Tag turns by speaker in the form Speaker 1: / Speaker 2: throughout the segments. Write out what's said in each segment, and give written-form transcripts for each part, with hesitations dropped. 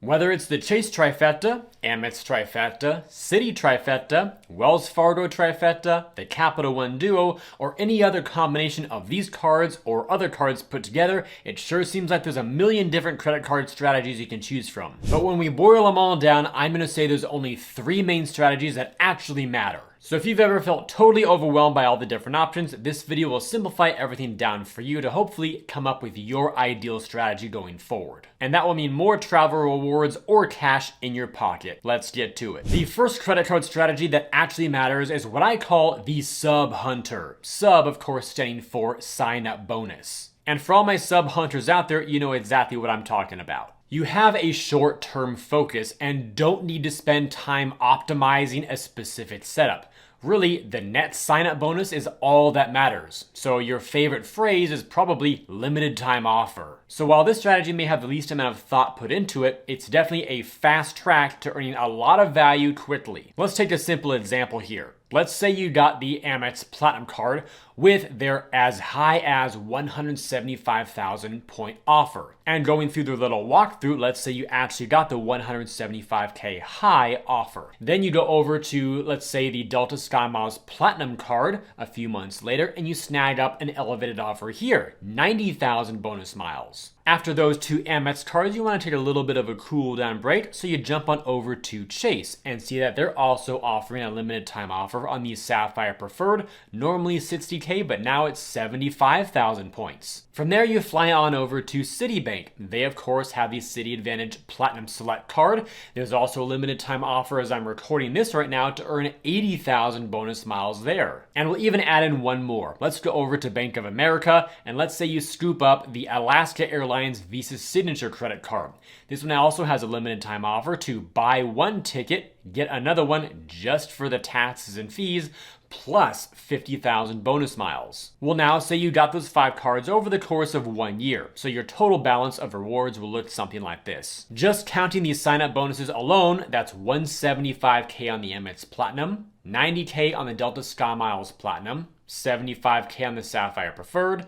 Speaker 1: Whether it's the Chase trifecta, Amex trifecta, Citi trifecta, Wells Fargo trifecta, the Capital One duo, or any other combination of these cards or other cards put together, it sure seems like there's a million different credit card strategies you can choose from. But when we boil them all down, I'm going to say there's only 3 main strategies that actually matter. So if you've ever felt totally overwhelmed by all the different options, this video will simplify everything down for you to hopefully come up with your ideal strategy going forward. And that will mean more travel rewards or cash in your pocket. Let's get to it. The first credit card strategy that actually matters is what I call the sub hunter. Sub, of course, standing for sign up bonus. And for all my sub hunters out there, you know exactly what I'm talking about. You have a short-term focus and don't need to spend time optimizing a specific setup. Really, the net sign-up bonus is all that matters. So your favorite phrase is probably limited time offer. So while this strategy may have the least amount of thought put into it, it's definitely a fast track to earning a lot of value quickly. Let's take a simple example here. Let's say you got the Amex Platinum card with their as high as 175,000 point offer. And going through their little walkthrough, let's say you actually got the 175K high offer. Then you go over to, let's say, the Delta SkyMiles Platinum card a few months later, and you snag up an elevated offer here, 90,000 bonus miles. After those 2 Amex cards, you want to take a little bit of a cool down break, so you jump on over to Chase and see that they're also offering a limited time offer on the Sapphire Preferred, normally 60K, but now it's 75,000 points. From there, you fly on over to Citibank. They, of course, have the Citi Advantage Platinum Select card. There's also a limited time offer as I'm recording this right now to earn 80,000 bonus miles there. And we'll even add in one more. Let's go over to Bank of America, and let's say you scoop up the Alaska Airlines Visa Signature credit card. This one also has a limited time offer to buy one ticket, get another one just for the taxes and fees, plus 50,000 bonus miles. Well, now say you got those 5 cards over the course of 1 year, so your total balance of rewards will look something like this. Just counting these sign-up bonuses alone, that's 175K on the Amex Platinum, 90K on the Delta SkyMiles Platinum, 75K on the Sapphire Preferred,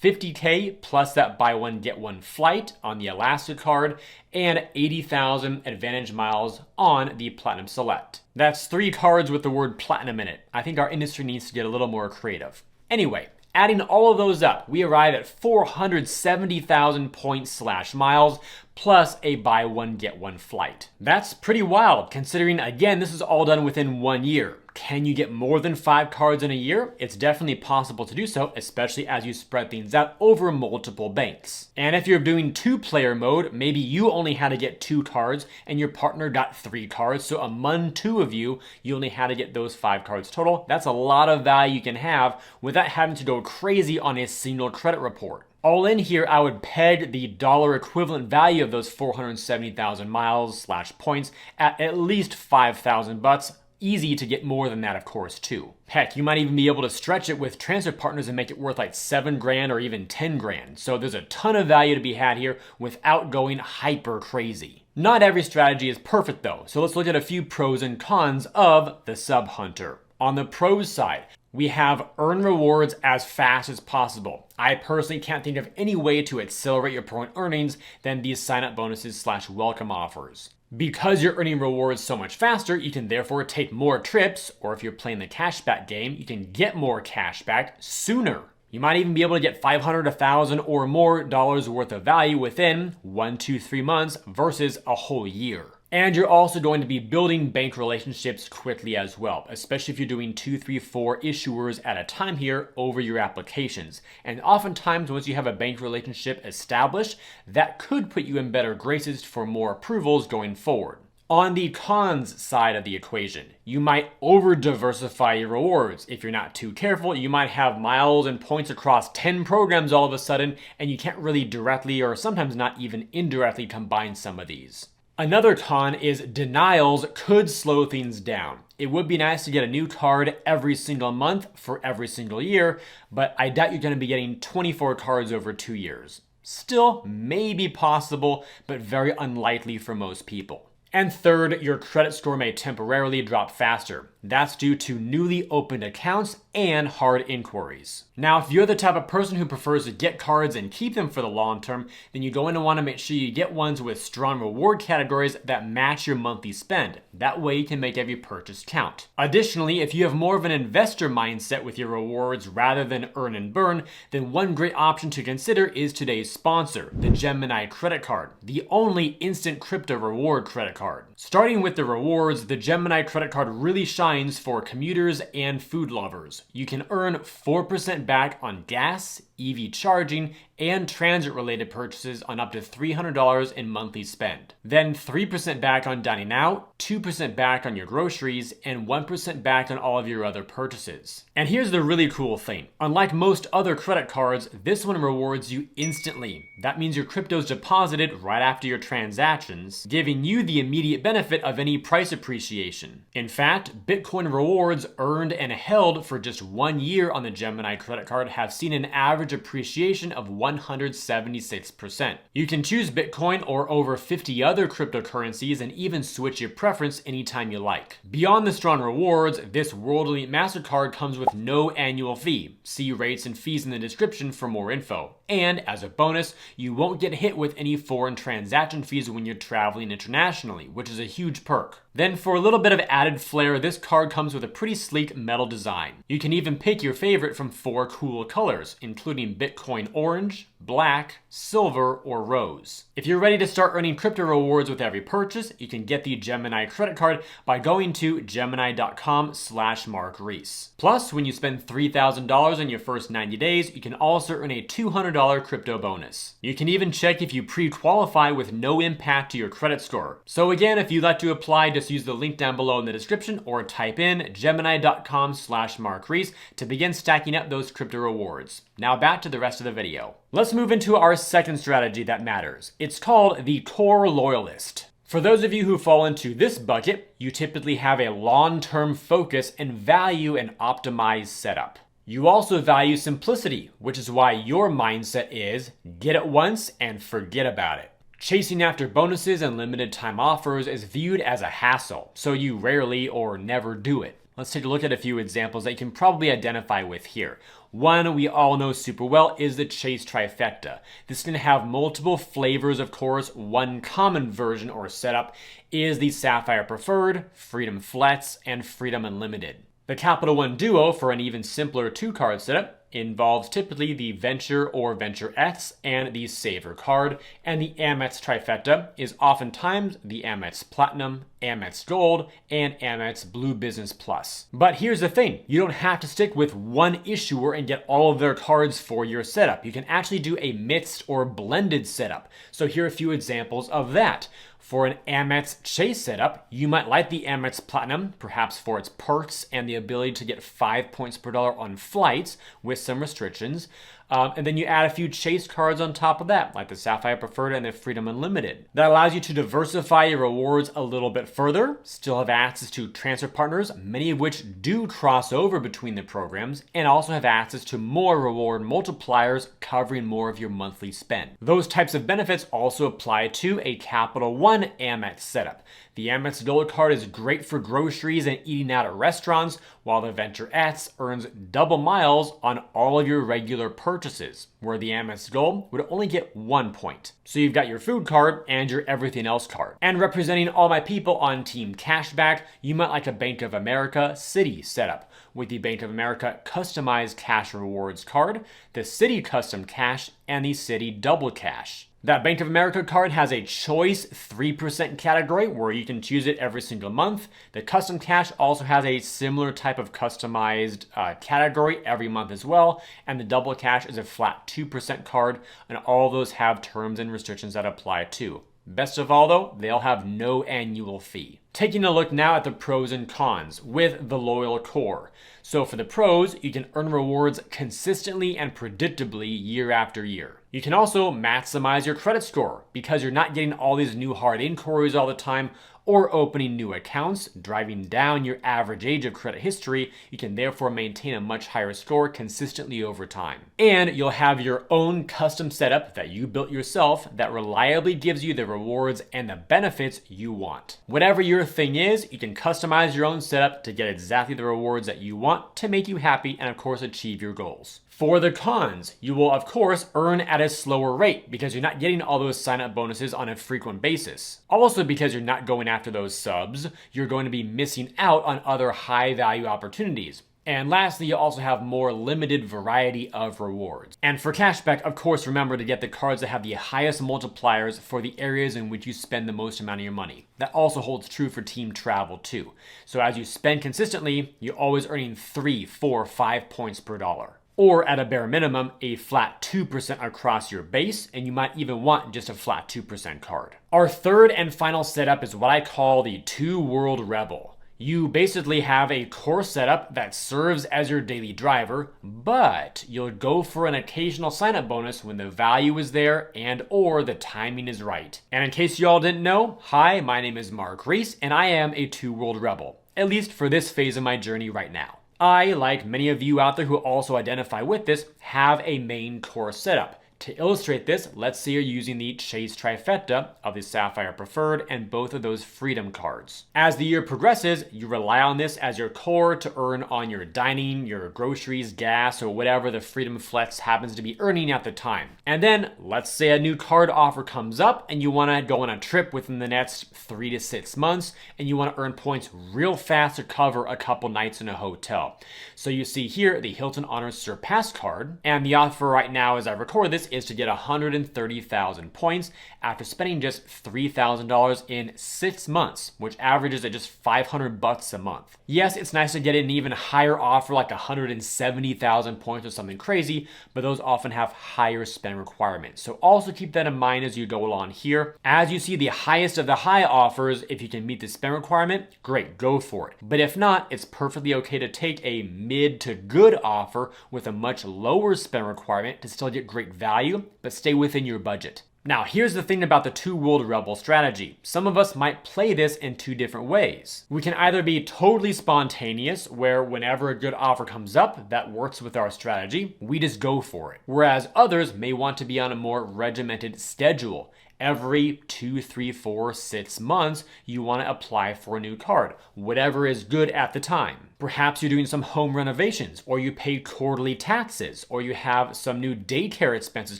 Speaker 1: 50K plus that buy one get one flight on the Alaska card, and 80,000 Advantage miles on the Platinum Select. That's 3 cards with the word platinum in it. I think our industry needs to get a little more creative. Anyway, adding all of those up, we arrive at 470,000 points / miles plus a buy one get one flight. That's pretty wild considering, again, this is all done within 1 year. Can you get more than 5 cards in a year? It's definitely possible to do so, especially as you spread things out over multiple banks. And if you're doing 2-player mode, maybe you only had to get 2 cards and your partner got 3 cards. So among 2 of you, you only had to get those 5 cards total. That's a lot of value you can have without having to go crazy on a single credit report. All in here, I would peg the dollar equivalent value of those 470,000 miles / points at least 5,000 bucks. Easy to get more than that, of course, too. Heck, you might even be able to stretch it with transfer partners and make it worth like 7 grand or even 10 grand. So there's a ton of value to be had here without going hyper crazy. Not every strategy is perfect though, so let's look at a few pros and cons of the sub hunter. On the pros side, we have earn rewards as fast as possible. I personally can't think of any way to accelerate your point earnings than these sign-up bonuses / welcome offers. Because you're earning rewards so much faster, you can therefore take more trips, or if you're playing the cashback game, you can get more cashback sooner. You might even be able to get $500, $1,000 or more dollars worth of value within 1, 2, 3 months versus a whole year. And you're also going to be building bank relationships quickly as well, especially if you're doing 2, 3, 4 issuers at a time here over your applications. And oftentimes, once you have a bank relationship established, that could put you in better graces for more approvals going forward. On the cons side of the equation, you might over-diversify your rewards. If you're not too careful, you might have miles and points across 10 programs all of a sudden, and you can't really directly or sometimes not even indirectly combine some of these. Another con is denials could slow things down. It would be nice to get a new card every single month for every single year, but I doubt you're going to be getting 24 cards over 2 years. Still, maybe possible, but very unlikely for most people. And third, your credit score may temporarily drop faster. That's due to newly opened accounts and hard inquiries. Now, if you're the type of person who prefers to get cards and keep them for the long term, then you're going to want to make sure you get ones with strong reward categories that match your monthly spend. That way you can make every purchase count. Additionally, if you have more of an investor mindset with your rewards rather than earn and burn, then one great option to consider is today's sponsor, the Gemini Credit Card, the only instant crypto reward credit card. Starting with the rewards, the Gemini Credit Card really shines for commuters and food lovers. You can earn 4% back on gas, EV charging, and transit-related purchases on up to $300 in monthly spend. Then 3% back on dining out, 2% back on your groceries, and 1% back on all of your other purchases. And here's the really cool thing. Unlike most other credit cards, this one rewards you instantly. That means your crypto is deposited right after your transactions, giving you the immediate benefit of any price appreciation. In fact, Bitcoin rewards earned and held for just 1 year on the Gemini Credit Card have seen an average appreciation of 176%. You can choose Bitcoin or over 50 other cryptocurrencies and even switch your preference anytime you like. Beyond the strong rewards, this World Elite MasterCard comes with no annual fee. See rates and fees in the description for more info. And as a bonus, you won't get hit with any foreign transaction fees when you're traveling internationally, which is a huge perk. Then for a little bit of added flair, this card comes with a pretty sleek metal design. You can even pick your favorite from 4 cool colors, including Bitcoin Orange, Black, Silver, or Rose. If you're ready to start earning crypto rewards with every purchase, you can get the Gemini Credit Card by going to gemini.com/MarkReese. Plus, when you spend $3,000 in your first 90 days, you can also earn a $200 crypto bonus. You can even check if you pre-qualify with no impact to your credit score. So again, if you'd like to apply, just use the link down below in the description or type in gemini.com/MarkReese to begin stacking up those crypto rewards. Now back to the rest of the video. Let's move into our second strategy that matters. It's called the core loyalist. For those of you who fall into this bucket, you typically have a long-term focus and value an optimized setup. You also value simplicity, which is why your mindset is get it once and forget about it. Chasing after bonuses and limited time offers is viewed as a hassle, so you rarely or never do it. Let's take a look at a few examples that you can probably identify with here. One we all know super well is the Chase Trifecta. This can have multiple flavors, of course. One common version or setup is the Sapphire Preferred, Freedom Flex, and Freedom Unlimited. The Capital One Duo, for an even simpler 2-card setup, involves typically the Venture or Venture X and the Saver card, and the Amex Trifecta is oftentimes the Amex Platinum, Amex Gold, and Amex Blue Business Plus. But here's the thing, you don't have to stick with one issuer and get all of their cards for your setup. You can actually do a mixed or blended setup. So here are a few examples of that. For an Amex Chase setup, you might like the Amex Platinum, perhaps for its perks and the ability to get 5 points per dollar on flights with some restrictions. And then you add a few Chase cards on top of that, like the Sapphire Preferred and the Freedom Unlimited. That allows you to diversify your rewards a little bit further, still have access to transfer partners, many of which do cross over between the programs, and also have access to more reward multipliers covering more of your monthly spend. Those types of benefits also apply to a Capital One Amex setup. The Amex Gold card is great for groceries and eating out at restaurants, while the Venture X earns double miles on all of your regular purchases, where the Amex Gold would only get 1 point. So you've got your food card and your everything else card. And representing all my people on Team Cashback, you might like a Bank of America Citi setup, with the Bank of America Customized Cash Rewards card, the Citi Custom Cash, and the Citi Double Cash. That Bank of America card has a choice 3% category where you can choose it every single month. The Custom Cash also has a similar type of customized category every month as well. And the Double Cash is a flat 2% card, and all those have terms and restrictions that apply too. Best of all though, they'll have no annual fee. Taking a look now at the pros and cons with the Loyal Core. So for the pros, you can earn rewards consistently and predictably year after year. You can also maximize your credit score because you're not getting all these new hard inquiries all the time. or opening new accounts, driving down your average age of credit history. You can therefore maintain a much higher score consistently over time. And you'll have your own custom setup that you built yourself that reliably gives you the rewards and the benefits you want. Whatever your thing is, you can customize your own setup to get exactly the rewards that you want to make you happy and of course achieve your goals. For the cons, you will of course earn at a slower rate because you're not getting all those sign-up bonuses on a frequent basis. Also because you're not going after those subs, you're going to be missing out on other high-value opportunities. And lastly, you also have more limited variety of rewards. And for cashback, of course, remember to get the cards that have the highest multipliers for the areas in which you spend the most amount of your money. That also holds true for team travel too. So as you spend consistently, you're always earning 3, 4, 5 points per dollar. Or at a bare minimum, a flat 2% across your base, and you might even want just a flat 2% card. Our third and final setup is what I call the two-world rebel. You basically have a core setup that serves as your daily driver, but you'll go for an occasional sign-up bonus when the value is there and or the timing is right. And in case you all didn't know, hi, my name is Reese, and I am a two-world rebel, at least for this phase of my journey right now. I, like many of you out there who also identify with this, have a main core setup. To illustrate this, let's say you're using the Chase trifecta of the Sapphire Preferred and both of those Freedom cards. As the year progresses, you rely on this as your core to earn on your dining, your groceries, gas, or whatever the Freedom Flex happens to be earning at the time. And then, let's say a new card offer comes up and you want to go on a trip within the next 3 to 6 months and you want to earn points real fast to cover a couple nights in a hotel. So you see here the Hilton Honors Surpass card, and the offer right now as I record this is to get 130,000 points after spending just $3,000 in 6 months, which averages at just $500 a month. Yes, it's nice to get an even higher offer like 170,000 points or something crazy, but those often have higher spend requirements. So also keep that in mind as you go along here. As you see the highest of the high offers, if you can meet the spend requirement, great, go for it. But if not, it's perfectly okay to take a mid to good offer with a much lower spend requirement to still get great value, but stay within your budget. Now, here's the thing about the two-world rebel strategy. Some of us might play this in two different ways. We can either be totally spontaneous, where whenever a good offer comes up that works with our strategy, we just go for it. Whereas others may want to be on a more regimented schedule. Every 2, 3, 4, 6 months, you want to apply for a new card, whatever is good at the time. Perhaps you're doing some home renovations, or you pay quarterly taxes, or you have some new daycare expenses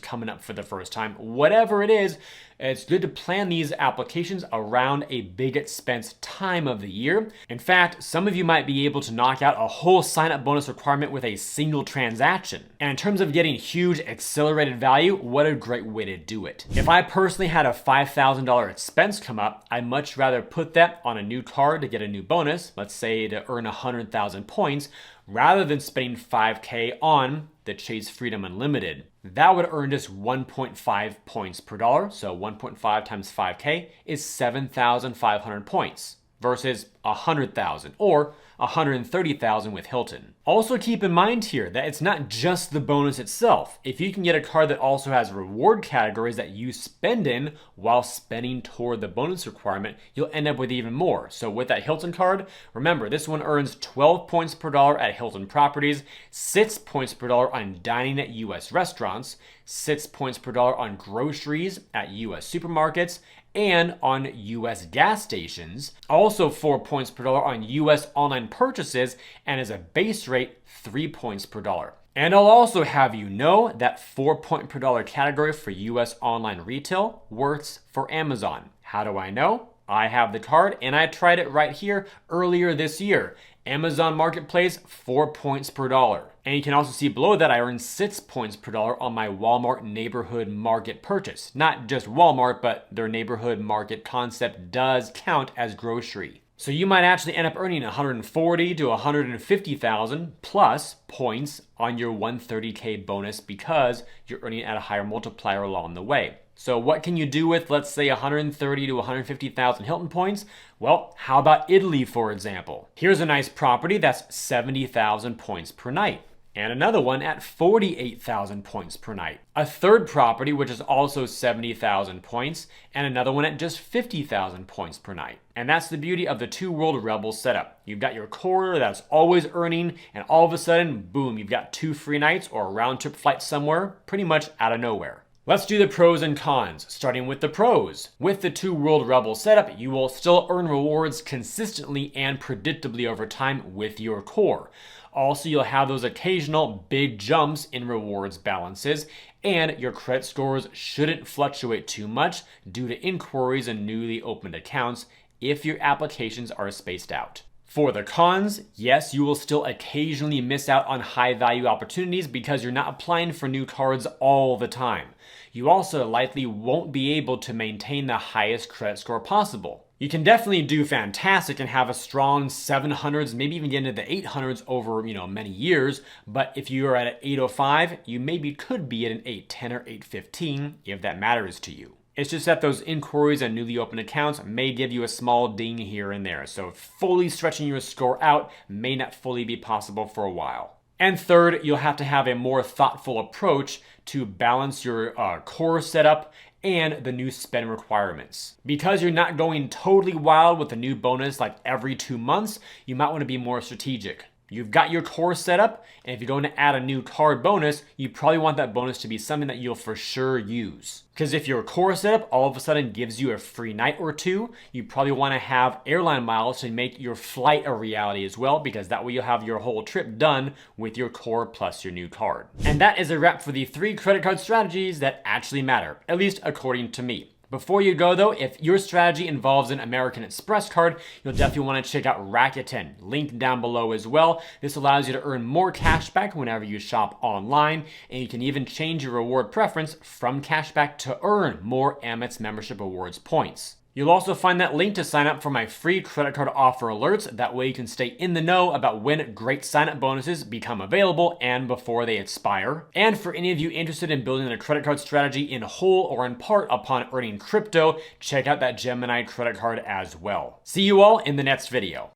Speaker 1: coming up for the first time. Whatever it is, it's good to plan these applications around a big expense time of the year. In fact, some of you might be able to knock out a whole sign-up bonus requirement with a single transaction. And in terms of getting huge accelerated value, what a great way to do it. If I personally had a $5,000 expense come up, I'd much rather put that on a new card to get a new bonus, let's say to earn 100,000 points, rather than spending $5K on the Chase Freedom Unlimited. That would earn just 1.5 points per dollar, so 1.5 times 5K is 7,500 points versus 100,000 or 130,000 with Hilton. Also keep in mind here that it's not just the bonus itself. If you can get a card that also has reward categories that you spend in while spending toward the bonus requirement, you'll end up with even more. So with that Hilton card, remember this one earns 12 points per dollar at Hilton properties, 6 points per dollar on dining at US restaurants, 6 points per dollar on groceries at US supermarkets, and on US gas stations. Also 4 points per dollar on US online purchases, and as a base rate, 3 points per dollar. And I'll also have you know that 4 point per dollar category for US online retail works for Amazon. How do I know? I have the card and I tried it right here earlier this year. Amazon Marketplace, 4 points per dollar. And you can also see below that I earned 6 points per dollar on my Walmart neighborhood market purchase. Not just Walmart, but their neighborhood market concept does count as grocery. So you might actually end up earning 140 to 150,000 plus points on your 130K bonus because you're earning at a higher multiplier along the way. So what can you do with, let's say, 130 to 150,000 Hilton points? Well, how about Italy, for example? Here's a nice property that's 70,000 points per night. and another one at 48,000 points per night. A third property which is also 70,000 points, and another one at just 50,000 points per night. And that's the beauty of the Two World Rebel setup. You've got your core that's always earning, and all of a sudden, boom, you've got 2 free nights or a round trip flight somewhere, pretty much out of nowhere. Let's do the pros and cons, starting with the pros. With the Two World Rebel setup, you will still earn rewards consistently and predictably over time with your core. Also, you'll have those occasional big jumps in rewards balances, and your credit scores shouldn't fluctuate too much due to inquiries and newly opened accounts if your applications are spaced out. For the cons, yes, you will still occasionally miss out on high value opportunities because you're not applying for new cards all the time. You also likely won't be able to maintain the highest credit score possible. You can definitely do fantastic and have a strong 700s, maybe even get into the 800s over, many years, but if you are at an 805, you maybe could be at an 810 or 815 if that matters to you. It's just that those inquiries and newly opened accounts may give you a small ding here and there, so fully stretching your score out may not fully be possible for a while. And third, you'll have to have a more thoughtful approach to balance your core setup and the new spend requirements. Because you're not going totally wild with a new bonus like every 2 months, you might want to be more strategic. You've got your core set up, and if you're going to add a new card bonus, you probably want that bonus to be something that you'll for sure use. Because if your core setup all of a sudden gives you a free night or two, you probably want to have airline miles to make your flight a reality as well, because that way you'll have your whole trip done with your core plus your new card. And that is a wrap for the 3 credit card strategies that actually matter, at least according to me. Before you go though, if your strategy involves an American Express card, you'll definitely want to check out Rakuten, linked down below as well. This allows you to earn more cashback whenever you shop online, and you can even change your reward preference from cashback to earn more Amex membership rewards points. You'll also find that link to sign up for my free credit card offer alerts. That way you can stay in the know about when great sign-up bonuses become available and before they expire. And for any of you interested in building a credit card strategy in whole or in part upon earning crypto, check out that Gemini credit card as well. See you all in the next video.